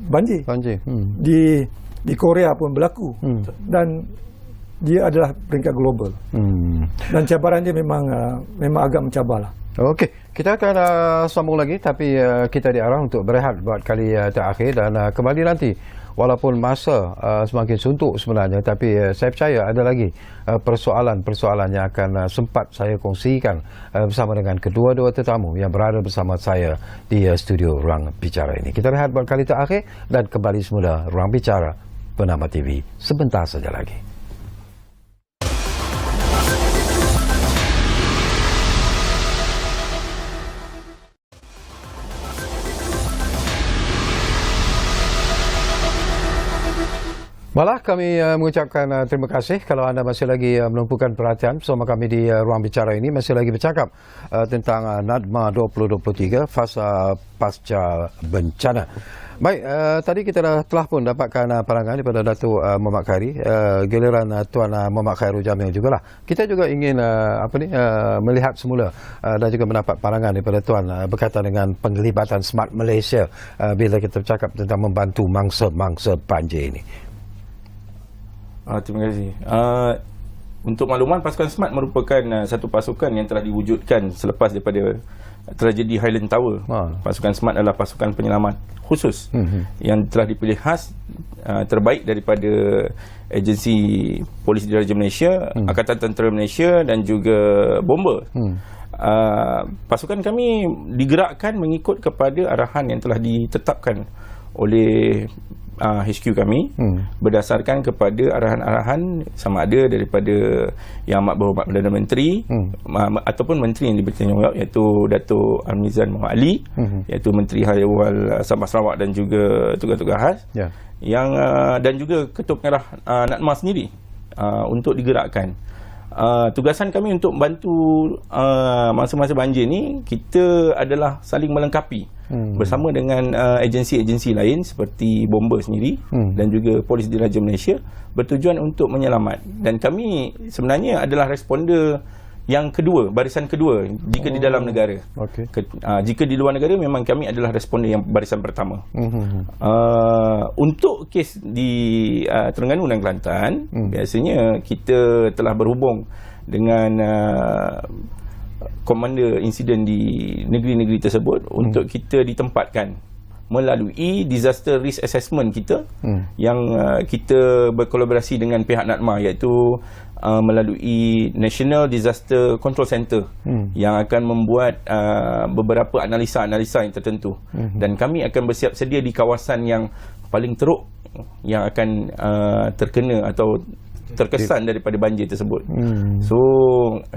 banjir. Di Korea pun berlaku. Dan dia adalah peringkat global. Dan cabaran dia memang agak mencabarlah. Okey, kita akan sambung lagi, tapi kita diarah untuk berehat buat kali terakhir, dan kembali nanti. Walaupun masa semakin suntuk sebenarnya, tapi saya percaya ada lagi persoalan-persoalan yang akan sempat saya kongsikan bersama dengan kedua-dua tetamu yang berada bersama saya di studio Ruang Bicara ini. Kita rehat buat kali terakhir dan kembali semula Ruang Bicara Bernama TV sebentar saja lagi. Malah kami mengucapkan terima kasih kalau anda masih lagi menumpukan perhatian bersama kami di Ruang Bicara ini, masih lagi bercakap tentang NADMA 2023 fasa pasca bencana. Baik, tadi kita telah pun dapatkan pandangan daripada Datuk Muhammad Khairi, giliran Tuan Muhammad Khairul Jamil jugalah. Kita juga ingin melihat semula dan juga mendapat pandangan daripada Tuan berkaitan dengan penglibatan Smart Malaysia bila kita bercakap tentang membantu mangsa-mangsa banjir ini. Terima kasih. Untuk makluman, pasukan SMART merupakan satu pasukan yang telah diwujudkan selepas daripada tragedi Highland Tower. Pasukan SMART adalah pasukan penyelamat khusus yang telah dipilih khas terbaik daripada agensi Polis Diraja Malaysia, Angkatan Tentera Malaysia dan juga bomber. Pasukan kami digerakkan mengikut kepada arahan yang telah ditetapkan oleh HQ kami berdasarkan kepada arahan-arahan sama ada daripada Yang Amat Berhormat Perdana Menteri ataupun Menteri yang bertanggungjawab, iaitu Datuk Amizan Muhammad Ali, iaitu Menteri Hal Ehwal Sabah Sarawak dan juga tugas-tugas khas yang dan juga Ketua Pengarah NADMA sendiri untuk digerakkan. Tugasan kami untuk membantu masa-masa banjir ni, kita adalah saling melengkapi bersama dengan agensi-agensi lain seperti bomber sendiri dan juga Polis Diraja Malaysia, bertujuan untuk menyelamat. Dan kami sebenarnya adalah responder yang kedua, barisan kedua jika di dalam negara. Jika di luar negara memang kami adalah responder yang barisan pertama. Untuk kes di Terengganu dan Kelantan, biasanya kita telah berhubung dengan komander insiden di negeri-negeri tersebut untuk kita ditempatkan melalui disaster risk assessment kita yang kita berkolaborasi dengan pihak NADMA, iaitu melalui National Disaster Control Center yang akan membuat beberapa analisa-analisa yang tertentu, dan kami akan bersiap sedia di kawasan yang paling teruk yang akan terkena atau terkesan daripada banjir tersebut. So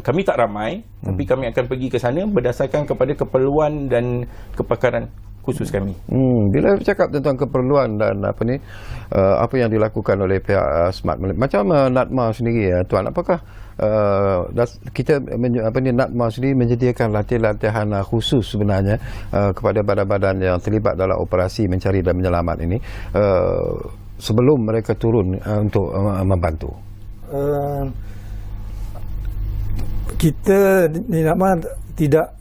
kami tak ramai, tapi kami akan pergi ke sana berdasarkan kepada keperluan dan kepakaran khusus kami. Bila bercakap tentang keperluan dan apa yang dilakukan oleh pihak Smart Malaysia, macam NADMA sendiri, Tuan, apakah kita NADMA sendiri menyediakan latihan-latihan khusus sebenarnya kepada badan-badan yang terlibat dalam operasi mencari dan menyelamat ini sebelum mereka turun untuk membantu? Kita di NADMA tidak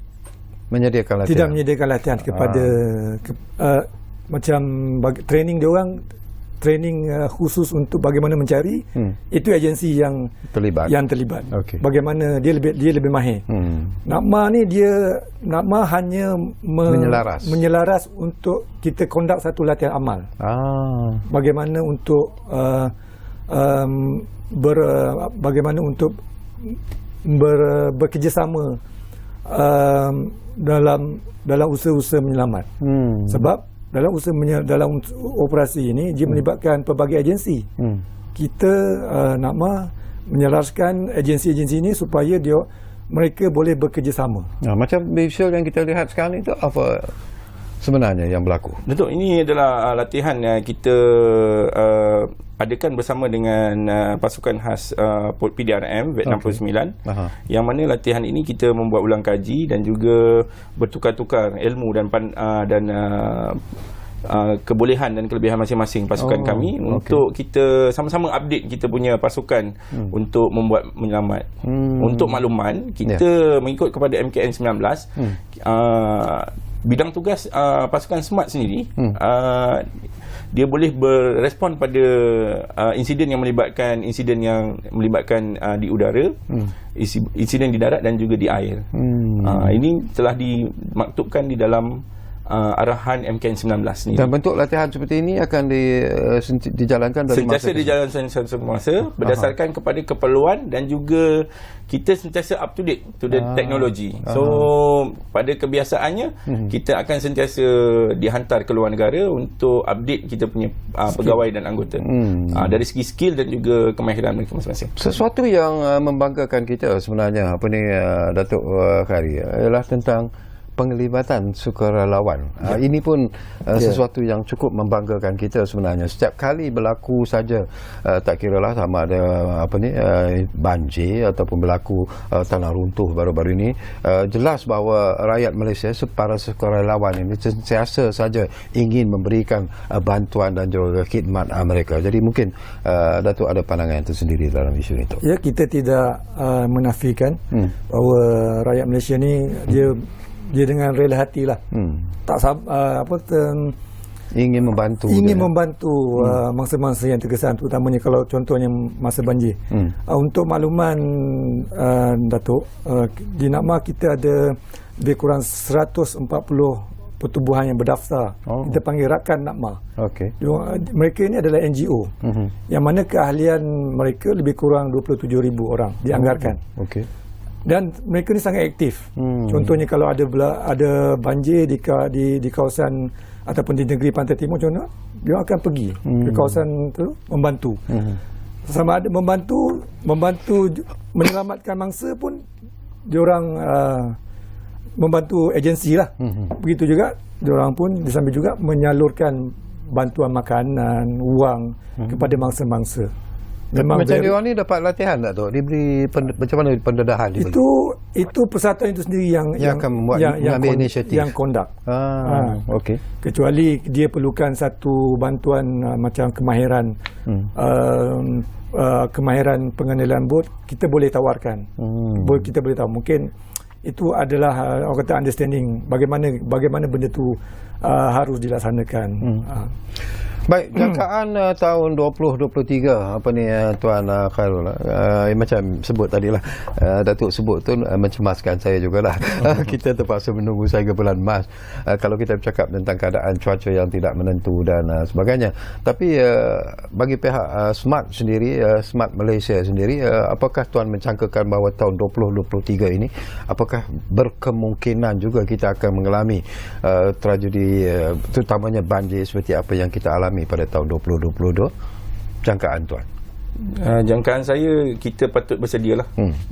menyediakan latihan kepada macam training dia orang, training khusus untuk bagaimana mencari. Itu agensi yang terlibat. Bagaimana dia lebih mahir. NADMA ni NADMA hanya menyelaras untuk kita conduct satu latihan amal. Bagaimana untuk bekerjasama dalam usaha-usaha menyelamat. Sebab dalam operasi ini dia melibatkan pelbagai agensi. Kita NADMA menyelaraskan agensi-agensi ini supaya mereka boleh bekerjasama. Macam visual yang kita lihat sekarang itu, apa sebenarnya yang berlaku? Betul, ini adalah latihan yang kita adakan bersama dengan pasukan khas PDRM VET 69, yang mana latihan ini kita membuat ulang kaji dan juga bertukar-tukar ilmu dan kebolehan dan kelebihan masing-masing pasukan kami untuk kita sama-sama update kita punya pasukan untuk membuat menyelamat. Untuk makluman, kita mengikut kepada MKN 19, bidang tugas pasukan SMART sendiri, dia boleh berrespon pada insiden yang melibatkan di udara, insiden di darat dan juga di air. Ini telah dimaktubkan di dalam arahan MKN 19 ni. Dan bentuk latihan seperti ini akan dijalankan dari sentiasa dijalankan semasa berdasarkan kepada keperluan, dan juga kita sentiasa up to date to the teknologi. So pada kebiasaannya kita akan sentiasa dihantar ke luar negara untuk update kita punya pegawai dan anggota dari segi skill dan juga kemahiran mereka masing-masing. Sesuatu yang membanggakan kita sebenarnya Datuk Khairi, ialah tentang penglibatan sukarelawan. Ini pun sesuatu yang cukup membanggakan kita sebenarnya. Setiap kali berlaku saja, tak kiralah sama ada banjir ataupun berlaku tanah runtuh baru-baru ini, jelas bahawa rakyat Malaysia, para sukarelawan ini sentiasa saja ingin memberikan bantuan dan juga khidmat mereka. Jadi mungkin Datuk ada pandangan tersendiri dalam isu itu. Ya, kita tidak menafikan bahawa rakyat Malaysia ni dia dengan rela hatilah. Ingin membantu. Mangsa-mangsa yang terkesan, terutamanya kalau contohnya masa banjir. Untuk makluman Datuk, di NAKMA kita ada lebih kurang 140 pertubuhan yang berdaftar. Kita panggil rakan NAKMA. Mereka ini adalah NGO yang mana keahlian mereka lebih kurang 27,000 orang dianggarkan. Dan mereka ni sangat aktif. Contohnya kalau ada banjir di kawasan ataupun di negeri Pantai Timur contoh, dia akan pergi ke kawasan itu membantu. Sama ada membantu menyelamatkan mangsa pun diorang membantu agensi lah. Begitu juga diorang pun disambil juga menyalurkan bantuan makanan, wang kepada mangsa-mangsa. Memang macam dia ni dapat latihan tak tu? Diberi macam mana pendedahan diberi? Itu persatuan itu sendiri yang akan membuat mengambil inisiatif, yang conduct. Okey. Kecuali dia perlukan satu bantuan macam kemahiran kemahiran pengenalan bot, kita boleh tawarkan. Kita boleh tahu mungkin itu adalah orang kata understanding bagaimana benda tu harus dilaksanakan. Baik, jangkaan tahun 2023 Tuan Khairul, macam sebut tadilah, Datuk sebut tu mencemaskan saya jugalah. Kita terpaksa menunggu sehingga bulan Mac kalau kita bercakap tentang keadaan cuaca yang tidak menentu dan sebagainya. Tapi bagi pihak SMART sendiri, SMART Malaysia sendiri, apakah Tuan mencangkakan bahawa tahun 2023 ini apakah berkemungkinan juga kita akan mengalami tragedi terutamanya banjir seperti apa yang kita alami pada tahun 2022? Jangkaan Tuan? Jangkaan saya, kita patut bersedialah.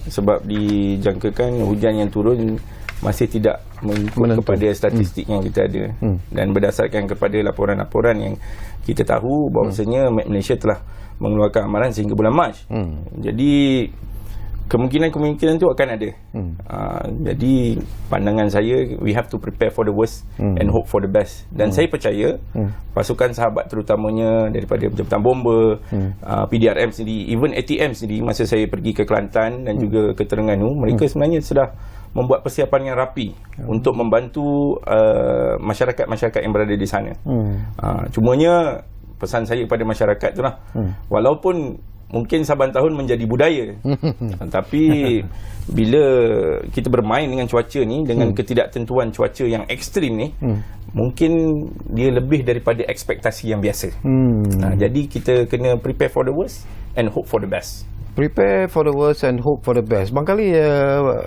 Sebab dijangkakan hujan yang turun masih tidak mengikut kepada statistik yang kita ada. Dan berdasarkan kepada laporan-laporan yang kita tahu bahawasanya Malaysia telah mengeluarkan amaran sehingga bulan Mac. Jadi kemungkinan tu akan ada. Jadi pandangan saya, we have to prepare for the worst and hope for the best. Dan saya percaya pasukan sahabat terutamanya daripada Jabatan Bomba, PDRM sendiri, even ATM sendiri, masa saya pergi ke Kelantan dan juga ke Terengganu, mereka sebenarnya sudah membuat persiapan yang rapi untuk membantu masyarakat-masyarakat yang berada di sana. Cumanya pesan saya kepada masyarakat tu lah, walaupun mungkin saban tahun menjadi budaya, tapi bila kita bermain dengan cuaca ni, dengan ketidaktentuan cuaca yang ekstrim ni, mungkin dia lebih daripada ekspektasi yang biasa. Jadi kita kena prepare for the worst and hope for the best. Prepare for the worst and hope for the best. Bangkali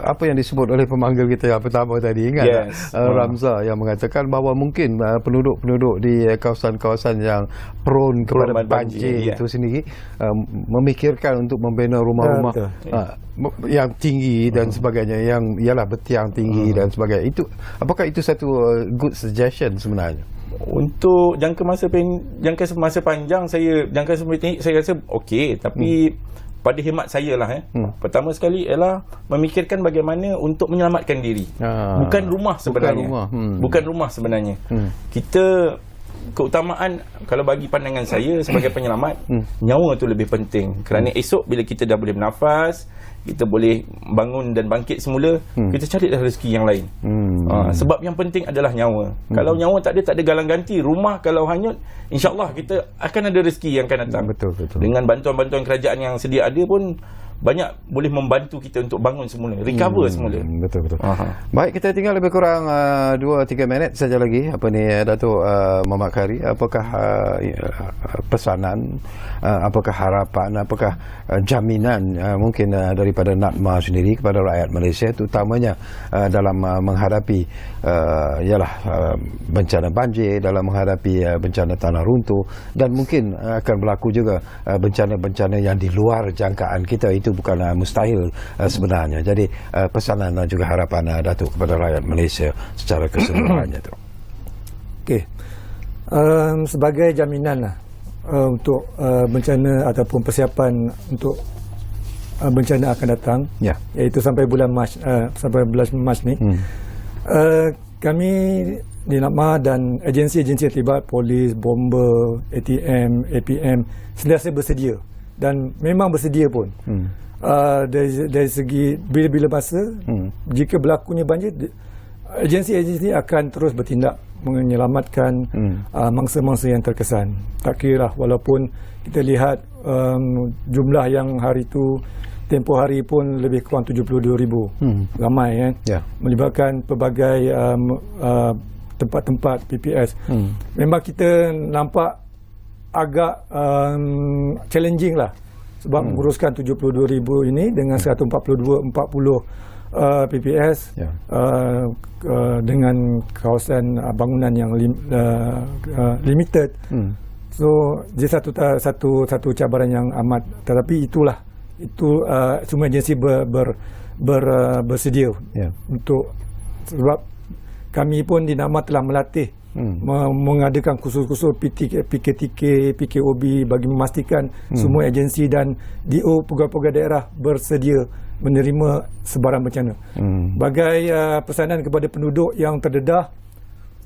apa yang disebut oleh pemanggil kita yang pertama tadi, ingat Ramza yang mengatakan bahawa mungkin penduduk-penduduk di kawasan-kawasan yang prone kepada banjir itu sendiri memikirkan untuk membina rumah-rumah yang tinggi dan sebagainya, yang ialah bertiang tinggi dan sebagainya. Itu apakah itu satu good suggestion sebenarnya? Untuk jangka masa panjang, saya rasa okey, tapi pada khidmat saya lah pertama sekali ialah memikirkan bagaimana untuk menyelamatkan diri. Bukan rumah sebenarnya. Bukan rumah sebenarnya. Kita keutamaan, kalau bagi pandangan saya sebagai penyelamat, nyawa tu lebih penting. Kerana esok bila kita dah boleh bernafas, kita boleh bangun dan bangkit semula, kita carilah rezeki yang lain. Sebab yang penting adalah nyawa. Kalau nyawa tak ada galang ganti. Rumah kalau hanyut, insya-Allah kita akan ada rezeki yang akan datang. Betul. Dengan bantuan-bantuan kerajaan yang sedia ada pun banyak boleh membantu kita untuk bangun semula, recover semula. Betul. Baik, kita tinggal lebih kurang 2-3 minit saja lagi. Datuk Muhammad Khairi, apakah pesanan, apakah harapan, apakah jaminan mungkin daripada NAKMA sendiri kepada rakyat Malaysia, terutamanya dalam menghadapi bencana banjir, dalam menghadapi bencana tanah runtuh, dan mungkin akan berlaku juga bencana-bencana yang di luar jangkaan kita itu itu bukan mustahil sebenarnya. Jadi pesanan dan juga harapan Datuk kepada rakyat Malaysia secara keseluruhannya tu. Okey. Sebagai jaminan lah untuk bencana ataupun persiapan untuk bencana akan datang, iaitu sampai bulan Mac ni, kami di NAPMA dan agensi-agensi yang terlibat, polis, bomber, ATM, APM sentiasa bersedia dan memang bersedia pun. Dari segi bila-bila masa jika berlakunya banjir, agensi-agensi akan terus bertindak menyelamatkan mangsa-mangsa yang terkesan. Tak kira lah, walaupun kita lihat jumlah yang hari itu tempoh hari pun lebih kurang 72,000. Ramai kan. Melibatkan pelbagai tempat-tempat PPS. Memang kita nampak agak challenging lah sebab menguruskan 72,000 ini dengan 140 PPS dengan kawasan bangunan yang limited. So dia satu cabaran yang amat, tetapi itu semua agensi bersedia untuk, sebab kami pun di NAPMA telah melatih mengadakan kursus-kursus PKTK, PKOB bagi memastikan semua agensi dan DO pegawai-pegawai daerah bersedia menerima sebarang bencana. Bagai pesanan kepada penduduk yang terdedah,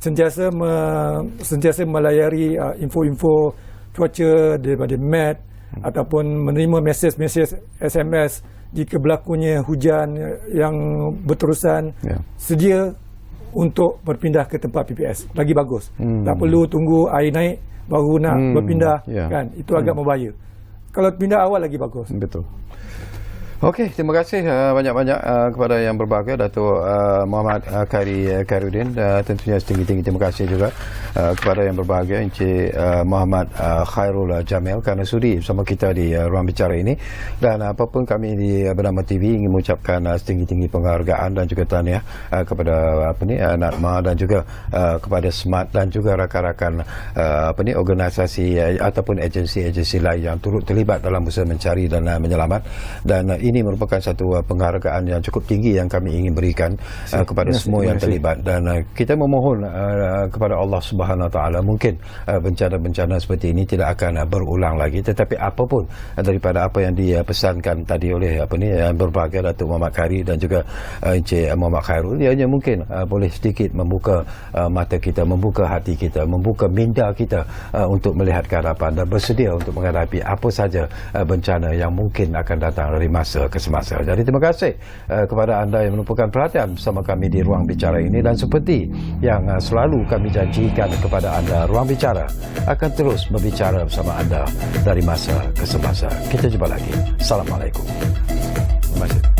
sentiasa melayari info-info cuaca daripada MET ataupun menerima mesej-mesej SMS jika berlakunya hujan yang berterusan, sedia untuk berpindah ke tempat PPS. Lagi bagus. Tak perlu tunggu air naik baru nak berpindah, kan? Itu agak membahaya. Kalau pindah awal lagi bagus. Betul. Okey, terima kasih banyak-banyak kepada yang berbahagia, Datuk Muhammad Khairuddin. Tentunya setinggi-tinggi terima kasih juga kepada yang berbahagia Encik Muhammad Khairul Jamil kerana sudi bersama kita di ruang bicara ini. Dan apapun kami di Bernama TV ingin mengucapkan setinggi-tinggi penghargaan dan juga tahniah kepada NAPMA dan juga kepada SMART dan juga rakan-rakan organisasi ataupun agensi-agensi lain yang turut terlibat dalam usaha mencari dan menyelamat. Dan ini merupakan satu penghargaan yang cukup tinggi yang kami ingin berikan kepada semua yang terlibat, dan kita memohon kepada Allah Subhanahu Wa Taala mungkin bencana-bencana seperti ini tidak akan berulang lagi, tetapi apapun daripada apa yang dipesankan tadi oleh yang berbahagia Datuk Muhammad Khairuddin dan juga Encik Muhammad Khairul, ianya mungkin boleh sedikit membuka mata kita, membuka hati kita, membuka minda kita untuk melihat ke hadapan dan bersedia untuk menghadapi apa saja bencana yang mungkin akan datang dari masa ke semasa. Jadi terima kasih kepada anda yang menumpukan perhatian bersama kami di Ruang Bicara ini, dan seperti yang selalu kami janjikan kepada anda, Ruang Bicara akan terus berbicara bersama anda dari masa ke semasa. Kita jumpa lagi. Assalamualaikum. Terima kasih.